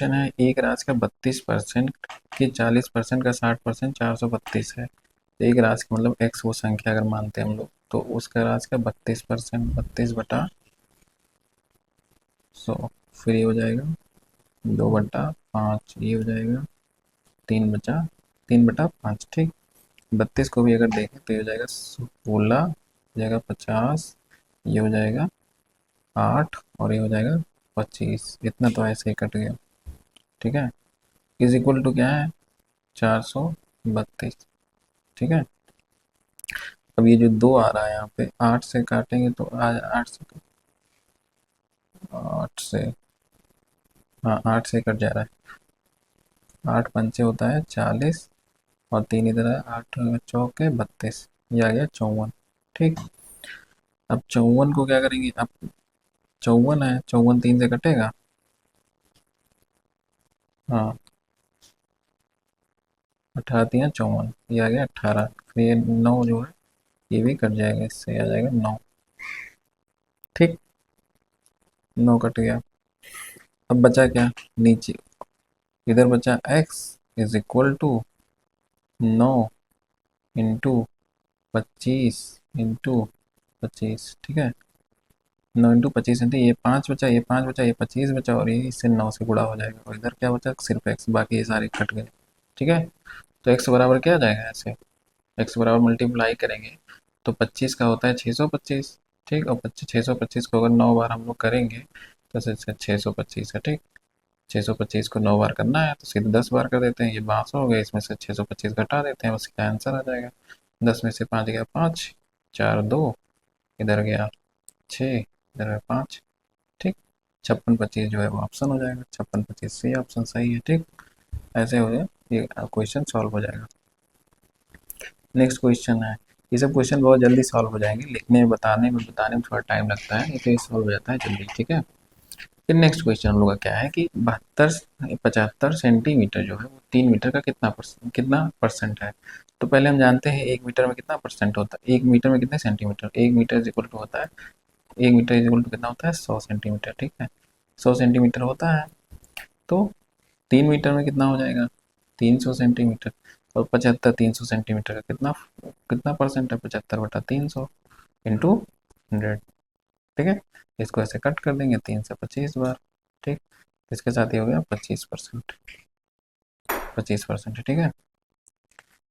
Question है, एक राशि का 32% की 40% का 60% 432 है। तो एक राशि का मतलब एक्स वो संख्या अगर मानते हैं हम लोग, तो उसका राशि का 32%, 32/100, फिर ये हो जाएगा 2/5, ये हो जाएगा 3/5। ठीक, 32 को भी अगर देखें तो ये हो जाएगा 16, हो जाएगा 50, ये हो जाएगा 8 और ये हो जाएगा 25। इतना तो ऐसे ही कट गया। ठीक है, इज इक्वल टू क्या है, 432। ठीक है, अब ये जो दो आ रहा है यहाँ पे, 8 से काटेंगे तो आ 8 से, हाँ 8 से कट जा रहा है। 8 पंचे होता है 40 और 3 इधर है, 8 चौके 32, ये आ गया 54। ठीक, अब 54 को क्या करेंगे, अब 54 है, 54 3 से कटेगा, हाँ 18 × 54, ये आ गया 18। फिर ये 9 जो है ये भी कट जाएगा, इससे आ जाएगा 9। ठीक, 9 कट गया। अब बचा क्या, नीचे इधर बचा x is equal to 9 into 25 into 25। ठीक है, 9 इंटू 25 इंटू ये 5 बचा, ये 5 बचा, ये 25 बचा और ये इससे 9 से गुणा हो जाएगा और इधर क्या बचा, सिर्फ x, बाकी ये सारे कट गए। ठीक है, तो x बराबर क्या आ जाएगा ऐसे, x बराबर मल्टीप्लाई करेंगे तो 25 का होता है 625। ठीक, और 625 को अगर 9 बार हम लोग करेंगे तो इससे 625 है। ठीक, 625 को 9 बार करना है तो सीधे 10 बार कर देते हैं, ये 1200 हो गए, इसमें से 625 घटा देते हैं, उसका आंसर आ जाएगा। 10 में से 5 गया 5, 4 2, इधर गया 6, इधर गया 5। ठीक, 56 25 जो है वो ऑप्शन हो जाएगा, 56 25 सी ऑप्शन सही है। ठीक, ऐसे हो जाए ये क्वेश्चन सॉल्व हो जाएगा। नेक्स्ट क्वेश्चन है, ये सब क्वेश्चन बहुत जल्दी सॉल्व हो जाएंगे, लिखने में बताने में थोड़ा टाइम लगता है, लेकिन ये सॉल्व हो जाता है जल्दी। ठीक है, फिर नेक्स्ट क्वेश्चन हम लोग का क्या है कि 75 सेंटीमीटर जो है वो 3 मीटर का कितना परसेंट है। तो पहले हम जानते हैं 1 मीटर में कितना परसेंट होता है, 1 मीटर में कितने centimetre, 1 metre is equal to होता है, 1 मीटर इज इक्वल टू कितना होता है, 100 सेंटीमीटर। ठीक है, 100 सेंटीमीटर होता है, तो 3 मीटर में कितना हो जाएगा, 300 सेंटीमीटर। और 300 सेंटीमीटर का कितना कितना परसेंट है, 75/300 इंटू 100। ठीक है, इसको ऐसे कट कर देंगे 3 से 25 बार। ठीक, इसके साथ ही हो गया 25%, 25%। ठीक है,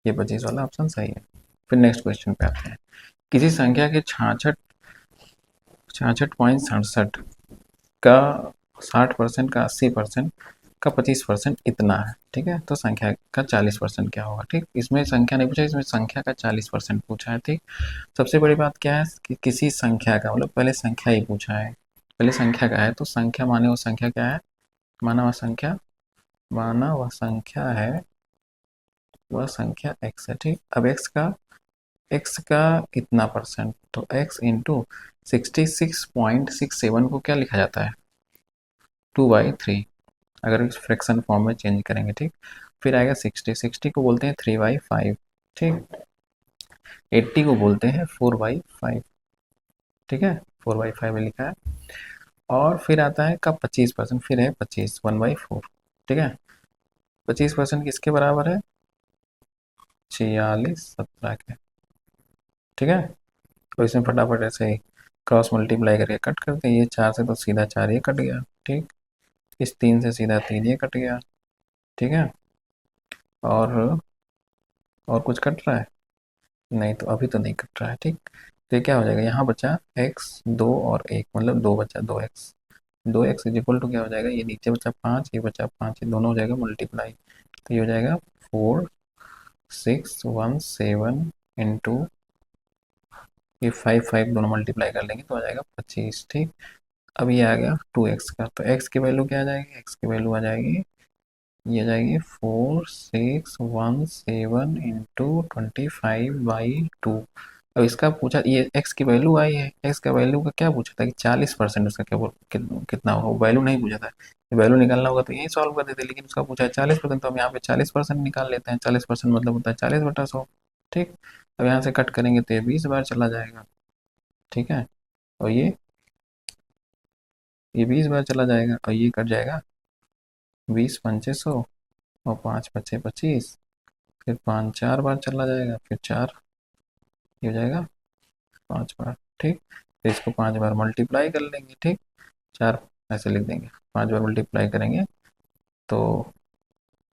ये 25 वाला ऑप्शन सही है। फिर नेक्स्ट क्वेश्चन पे आते हैं, किसी संख्या के 66.67 का 60% का 80% का 25% इतना है। ठीक है, तो संख्या का 40% क्या होगा। ठीक, इसमें संख्या नहीं पूछा, इसमें संख्या का 40% पूछा है। ठीक, सबसे बड़ी बात क्या है कि किसी संख्या का मतलब पहले संख्या ही पूछा है, पहले संख्या का है, तो संख्या माने वो संख्या क्या है, माना वह संख्या है, वह संख्या x है। ठीक, अब x का इतना परसेंट, तो x इंटू 66.67 को क्या लिखा जाता है, 2/3, अगर इस फ्रैक्शन फॉर्म में चेंज करेंगे। ठीक, फिर आएगा 60 को बोलते हैं 3/5। ठीक, 80 को बोलते हैं 4/5। ठीक है, 4/5 में लिखा है। और फिर आता है का 25%, फिर है 25, 1/4। ठीक है, 25% किसके बराबर है, 46/17 के। ठीक है, तो इसमें फटाफट ऐसे ही क्रॉस मल्टीप्लाई करके कट करते हैं, ये 4 से तो सीधा 4 ये कट गया। ठीक, इस 3 से सीधा 3 ये कट गया। ठीक है, और कुछ कट रहा है, नहीं तो अभी तो नहीं कट रहा है। ठीक, तो ये क्या हो जाएगा, यहाँ बचा x 2 और 1, मतलब 2 बचा, 2x, 2x is equal to क्या हो जाएगा, ये नीचे बचा 5, ये बचा 5, ये दोनों हो जाएगा मल्टीप्लाई, तो ये हो जाएगा 4617 इंटू ये 5 दोनों मल्टीप्लाई कर लेंगे तो आ जाएगा 25। ठीक, अब ये आ गया 2x का, तो x की वैल्यू क्या आ जाएगी, x की वैल्यू आ जाएगी, ये आ जाएगी 4617 इंटू 25/2। अब इसका पूछा, ये x की वैल्यू आई है, x का वैल्यू का क्या पूछा था कि 40% उसका क्या कितना होगा, वैल्यू नहीं पूछा था। वैल्यू निकालना होगा तो यही सॉल्व कर देते, लेकिन उसका पूछा है 40%, तो हम यहाँ पे 40% निकाल लेते हैं, 40% मतलब होता है 40/100। ठीक, अब यहाँ से कट करेंगे तो ये 20 बार चला जाएगा। ठीक है, और ये 20 बार चला जाएगा और ये कट जाएगा 20 पंचे 100 और 5 पचे 25, फिर 5 4 बार चला जाएगा, फिर 4 ये हो जाएगा 5 बार। ठीक, फिर इसको 5 बार मल्टीप्लाई कर लेंगे। ठीक, 4 ऐसे लिख देंगे, 5 बार मल्टीप्लाई करेंगे तो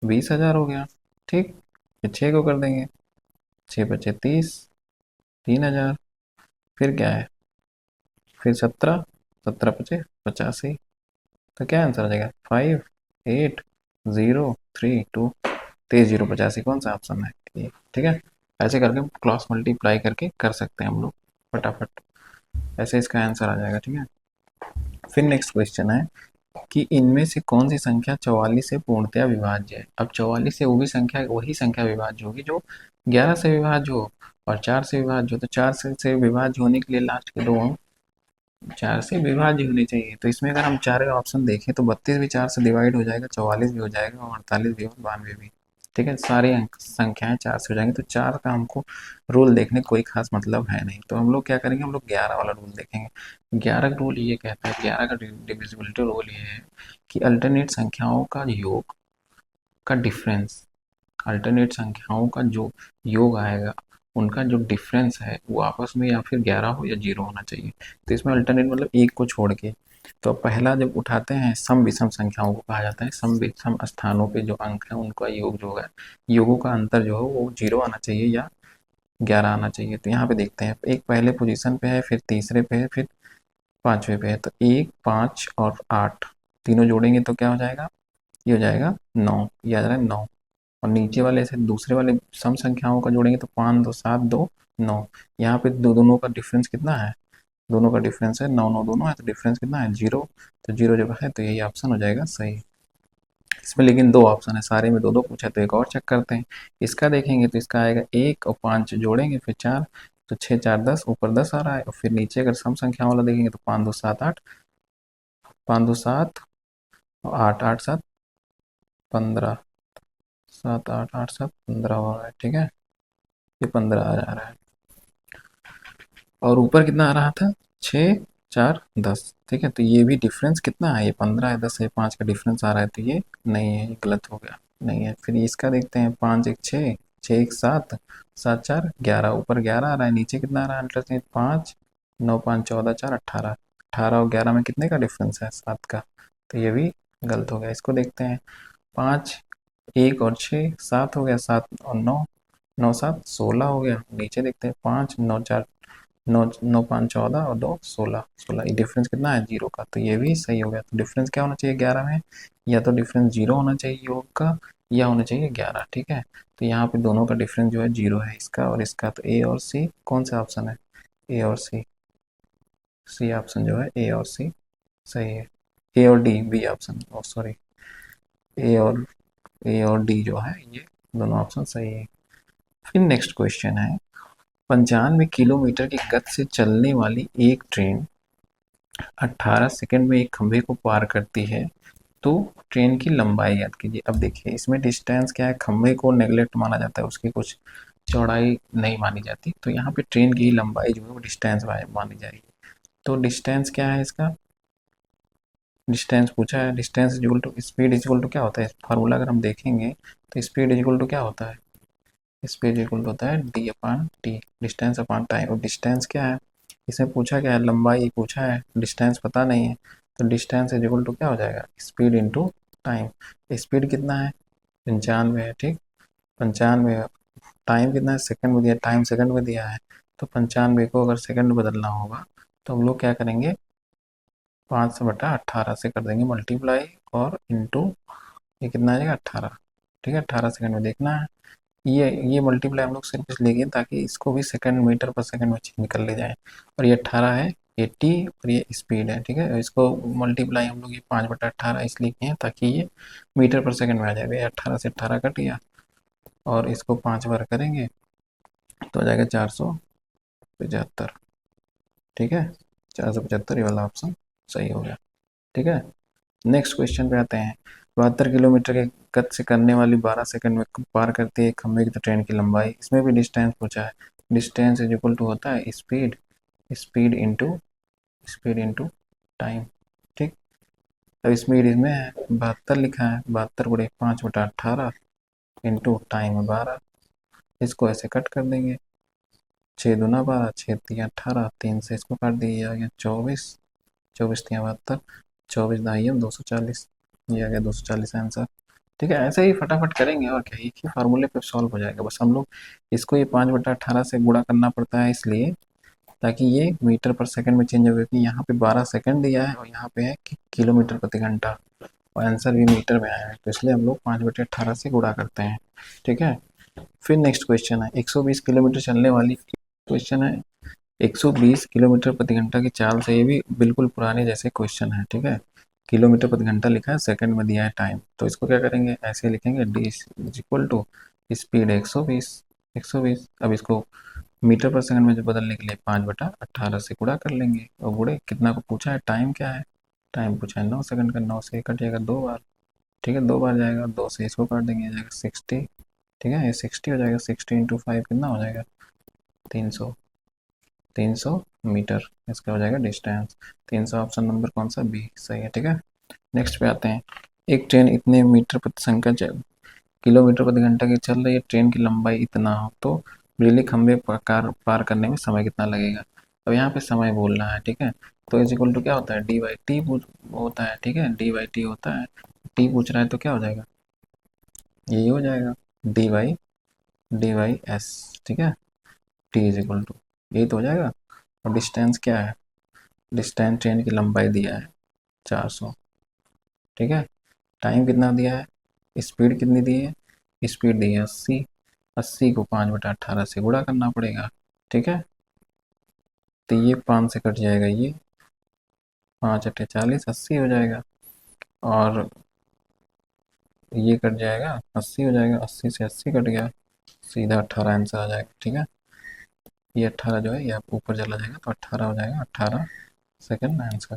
20,000 हो गया। ठीक, फिर 6 को कर देंगे, 6 बचे 30, 3,000। फिर क्या है, फिर 17, 17 पचे 85। तो क्या आंसर आ जाएगा, 5803 2, 23,085 कौन सा ऑप्शन है ये। ठीक है, ऐसे करके क्रॉस मल्टीप्लाई करके कर सकते हैं हम लोग फटाफट, ऐसे इसका आंसर आ जाएगा। ठीक है, फिर नेक्स्ट क्वेश्चन है कि इनमें से कौन सी संख्या 44 से पूर्णतया विभाज्य है। अब 44 से वो भी संख्या, वही संख्या विभाज्य होगी जो 11 से विभाज्य हो और 4 से विभाज्य हो। तो 4 से विभाज्य होने के लिए लास्ट के दो अंक 4 से विभाज्य होने चाहिए। तो इसमें अगर हम चार ऑप्शन देखें तो 32 भी 4 से डिवाइड हो जाएगा, 44 भी हो जाएगा और 48 भी और 92 भी। ठीक है, सारी अंक संख्याएं 4 से हो जाएंगी। तो 4 का हमको रूल देखने कोई खास मतलब है नहीं, तो हम लोग क्या करेंगे, हम लोग 11 वाला रूल देखेंगे। 11 का रूल ये कहता है, 11 का डिविजिबिलिटी रूल ये है कि अल्टरनेट संख्याओं का योग का डिफरेंस, अल्टरनेट संख्याओं का जो योग आएगा उनका जो डिफरेंस है वो आपस में या फिर 11 हो या 0 होना चाहिए। तो इसमें अल्टरनेट मतलब एक को छोड़ के। तो पहला जब उठाते हैं सम विषम संख्याओं को कहा जाता है, सम विषम स्थानों पे जो अंक है उनका योग जो है, योगों का अंतर जो है वो 0 आना चाहिए या 11 आना चाहिए। तो यहाँ पे देखते हैं, एक पहले पोजीशन पे है, फिर तीसरे पे है, फिर पांचवे पे है। तो 1 5 और 8 तीनों जोड़ेंगे तो क्या हो जाएगा, ये हो जाएगा 9, ये आ जा रहा है 9। और नीचे वाले से दूसरे वाले सम संख्याओं का जोड़ेंगे तो 5 2 7 2 9। यहाँ पे दोनों का डिफरेंस कितना है, दोनों का डिफरेंस है 9 9 दोनों है, तो डिफरेंस कितना है 0। तो 0 जब है तो यही ऑप्शन हो जाएगा सही। इसमें लेकिन दो ऑप्शन है, सारे में दो दो पूछा, तो एक और चेक करते हैं। इसका देखेंगे तो इसका आएगा 1 और 5 जोड़ेंगे फिर 4, तो 6 4 10, ऊपर 10 आ रहा है। और फिर नीचे अगर सम संख्या वाला देखेंगे तो 5 2 7 8, 5 2 7 और 8 8 7 15, 7 8 8 7 15 हो रहा है। ठीक है, ये 15 आ जा रहा है। और ऊपर कितना आ रहा था, 6 4 10। ठीक है, तो ये भी डिफरेंस कितना है, ये 15 है, 10 है, 5 का डिफरेंस आ रहा है, तो ये नहीं है, ये गलत हो गया, नहीं है। फिर इसका देखते हैं, 5 1 6, 6 1 7, 7 4 11, ऊपर 11 आ रहा है, नीचे कितना आ रहा है इंटरेस्ट, 5 9 5 14 4 18, 18 और 11 में कितने का डिफरेंस है, 7 का। तो ये भी गलत हो गया। इसको देखते हैं, 5 1 और 6 7 हो गया, 7 और 9 9 7 16 हो गया। नीचे देखते हैं, 5 9 4 9 9 5 14 और 2 16, 16 ये डिफरेंस कितना है 0 का, तो ये भी सही हो गया। तो डिफरेंस क्या होना चाहिए 11 में, या तो डिफरेंस 0 होना चाहिए योग का, या होना चाहिए 11। ठीक है, तो यहाँ पे दोनों का डिफरेंस जो है 0 है, इसका और इसका। तो ए और सी कौन सा ऑप्शन है, ए और सी, सी ऑप्शन जो है ए और सी सही है। ए और डी बी ऑप्शन, ओ सॉरी, ए और डी जो है ये दोनों ऑप्शन सही है। फिर नेक्स्ट क्वेश्चन है, 95 किलोमीटर की गति से चलने वाली एक ट्रेन 18 सेकंड में एक खंभे को पार करती है, तो ट्रेन की लंबाई याद कीजिए। अब देखिए इसमें डिस्टेंस क्या है, खंभे को नेग्लेक्ट माना जाता है, उसकी कुछ चौड़ाई नहीं मानी जाती। तो यहाँ पे ट्रेन की लंबाई जो है वो डिस्टेंस मानी जाएगी। तो डिस्टेंस क्या है इसका, डिस्टेंस पूछा है, distance equal to speed equal to क्या होता है, फार्मूला अगर हम देखेंगे तो स्पीड इक्वल टू क्या होता है, स्पीड इक्वल टू होता है डी अपान टी, डिस्टेंस अपान टाइम। और डिस्टेंस क्या है, इसमें पूछा क्या है, लंबाई पूछा है, डिस्टेंस पता नहीं है। तो डिस्टेंस इज इक्वल टू क्या हो जाएगा, स्पीड इंटू टाइम। स्पीड कितना है 95 है, ठीक 95। टाइम कितना है, सेकंड में दिया, टाइम सेकंड में दिया है। तो 95 को अगर सेकंड में बदलना होगा तो हम लोग क्या करेंगे, 5/18 से कर देंगे मल्टीप्लाई और इंटू, ये कितना आ जाएगा 18। ठीक है, 18 सेकंड में देखना है। ये मल्टीप्लाई हम लोग सिर्फ इसलिए किए ताकि इसको भी सेकंड मीटर पर सेकंड में चेंज कर ले जाए। और ये 18 है, 80 और ये स्पीड है। ठीक है, इसको मल्टीप्लाई हम लोग ये 5/18 इसलिए किए हैं ताकि ये मीटर पर सेकंड में आ जाएगा। ये 18 से 18 कट गया और इसको 5 बार करेंगे तो आ जाएगा 475। ठीक है, 475 ये वाला ऑप्शन सही हो गया। ठीक है, नेक्स्ट क्वेश्चन पे आते हैं। 72 किलोमीटर के गति से करने वाली 12 सेकंड में पार करती है खंभे की ट्रेन की लंबाई। इसमें भी डिस्टेंस पूछा है, डिस्टेंस इज इक्वल टू होता है स्पीड, स्पीड इंटू टाइम। ठीक, अब स्पीड इसमें है 72 लिखा है, 72 × 5/18 इंटू टाइम 12। इसको ऐसे कट कर देंगे, 6×2 = 12, 6×3 = 18, 3 से इसको काट दिया गया 24, 24×3 = 72, 24×2 = 240, ये आ गया 240 आंसर। ठीक है, ऐसे ही फटाफट करेंगे और क्या, एक ही फार्मूले पे सॉल्व हो जाएगा। बस हम लोग इसको ये 5/18 से गुणा करना पड़ता है इसलिए ताकि ये मीटर पर सेकंड में चेंज हो, क्योंकि यहाँ पे 12 सेकंड दिया है और यहाँ पे है कि किलोमीटर प्रति घंटा, और आंसर भी मीटर में आया है, तो इसलिए हम लोग 5/18 से गुणा करते हैं। ठीक है, फिर नेक्स्ट क्वेश्चन है 120 किलोमीटर चलने वाली क्वेश्चन है, 120 किलोमीटर प्रति घंटा की चाल से, ये भी बिल्कुल पुराने जैसे क्वेश्चन है। ठीक है, किलोमीटर प्रति घंटा लिखा है, सेकंड में दिया है टाइम, तो इसको क्या करेंगे, ऐसे लिखेंगे D is equal to speed 120, 120। अब इसको मीटर पर सेकंड में जो बदलने के लिए 5/18 से गुणा कर लेंगे, और गुणे कितना को पूछा है, टाइम क्या है, टाइम पूछा है 9 सेकंड का, 9 से कट जाएगा 2 बार। ठीक है, 2 बार जाएगा, 2 से इसको काट देंगे, जाएगा 60। ठीक है, ये 60 हो जाएगा, 60 × 5 कितना हो जाएगा, 300, 300 मीटर इसका हो जाएगा डिस्टेंस। 300 ऑप्शन नंबर कौन सा, बी सही है। ठीक है, नेक्स्ट पे आते हैं। एक ट्रेन इतने मीटर प्रति संख्या किलोमीटर प्रति घंटा की चल रही है, ट्रेन की लंबाई इतना हो तो बिजली खंभे पार करने में समय कितना लगेगा। अब यहाँ पे समय बोलना है। ठीक है, तो इज इक्वल टू क्या होता है, डी बाई टी होता है। ठीक है, डी बाई टी होता है, टी पूछ रहा है तो क्या हो जाएगा, यही हो जाएगा डी बाई एस। ठीक है, टी इज इक्वल टू यही तो हो जाएगा। और डिस्टेंस क्या है, डिस्टेंस ट्रेन की लंबाई दिया है 400। ठीक है, टाइम कितना दिया है, स्पीड कितनी दी है, स्पीड दी है 80, 80 को 5/18 से गुणा करना पड़ेगा। ठीक है, तो ये 5 से कट जाएगा, ये 5×8 = 40, 80 हो जाएगा, और ये कट जाएगा 80 हो जाएगा, 80 से 80 कट गया, सीधा 18 आंसर आ जाएगा। ठीक है, ये 18 जो है ये ऊपर चला जाएगा तो 18 हो जाएगा, 18 सेकंड आंसर।